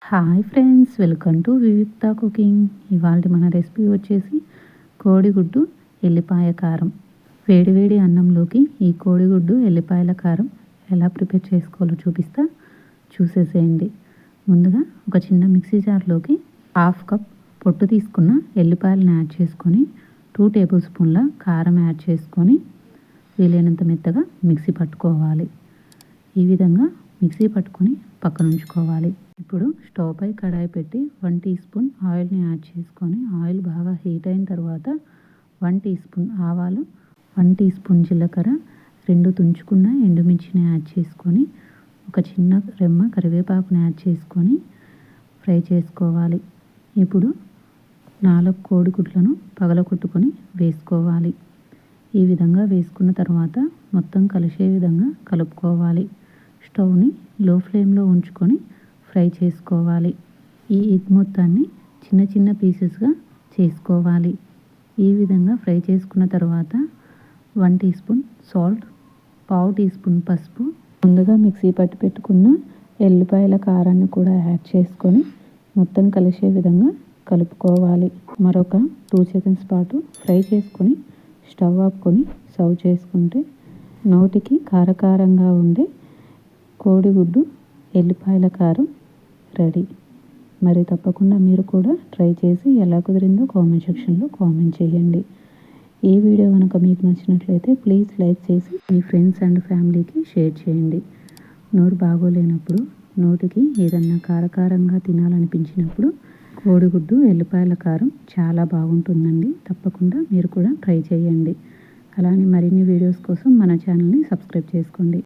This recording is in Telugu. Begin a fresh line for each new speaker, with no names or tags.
హాయ్ ఫ్రెండ్స్, వెల్కమ్ టు వివిక్త కుకింగ్. ఇవాళ మన రెసిపీ వచ్చేసి కోడిగుడ్డు ఎల్లిపాయ కారం. వేడివేడి అన్నంలోకి ఈ కోడిగుడ్డు ఎల్లిపాయల కారం ఎలా ప్రిపేర్ చేసుకోవాలో చూసేసేయండి. ముందుగా ఒక చిన్న మిక్సీ జార్లోకి 1/2 కప్ పొట్టు తీసుకున్న ఎల్లిపాయలను యాడ్ చేసుకొని 2 టేబుల్ స్పూన్ల కారం యాడ్ చేసుకొని వీలైనంత మెత్తగా మిక్సీ పట్టుకోవాలి. ఈ విధంగా మిక్సీ పట్టుకొని పక్కన ఉంచుకోవాలి. ఇప్పుడు స్టవ్ పై కడాయి పెట్టి 1 టీ స్పూన్ ఆయిల్ని యాడ్ చేసుకొని ఆయిల్ బాగా హీట్ అయిన తర్వాత 1 టీ స్పూన్ ఆవాలు, 1 టీ స్పూన్ జీలకర్ర, 2 తుంచుకున్న ఎండుమిర్చిని యాడ్ చేసుకొని ఒక చిన్న రెమ్మ కరివేపాకుని యాడ్ చేసుకొని ఫ్రై చేసుకోవాలి. ఇప్పుడు 4 కోడిగుడ్లను పగలగొట్టుకొని వేసుకోవాలి. ఈ విధంగా వేసుకున్న తర్వాత మొత్తం కలిసే విధంగా కలుపుకోవాలి. స్టవ్ని లో ఫ్లేమ్లో ఉంచుకొని ఫ్రై చేసుకోవాలి. ఈ ఎగ్ మొత్తాన్ని చిన్న చిన్న పీసెస్గా చేసుకోవాలి. ఈ విధంగా ఫ్రై చేసుకున్న తర్వాత 1 teaspoon salt, 1/2 teaspoon పసుపు, ముందుగా మిక్సీ పట్టి పెట్టుకున్న ఎల్లిపాయల కారాన్ని కూడా యాడ్ చేసుకొని మొత్తం కలిసే విధంగా కలుపుకోవాలి. మరొక 2 సెకండ్స్ పాటు ఫ్రై చేసుకొని స్టవ్ ఆపుకొని సర్వ్ చేసుకుంటే నోటికి కారకారంగా ఉండే కోడిగుడ్డు ఎల్లిపాయల కారం రెడీ. మరి తప్పకుండా మీరు కూడా ట్రై చేసి ఎలా కుదిరిందో కామెంట్ సెక్షన్లో కామెంట్ చేయండి. ఈ వీడియో కనుక మీకు నచ్చినట్లయితే ప్లీజ్ లైక్ చేసి మీ ఫ్రెండ్స్ అండ్ ఫ్యామిలీకి షేర్ చేయండి. నోరు బాగోలేనప్పుడు, నోటికి ఏదన్నా కారకారంగా తినాలనిపించినప్పుడు కోడిగుడ్డు ఎల్లిపాయల కారం చాలా బాగుంటుందండి. తప్పకుండా మీరు కూడా ట్రై చేయండి. అలానే మరిన్ని వీడియోస్ కోసం మన ఛానల్ని సబ్స్క్రైబ్ చేసుకోండి.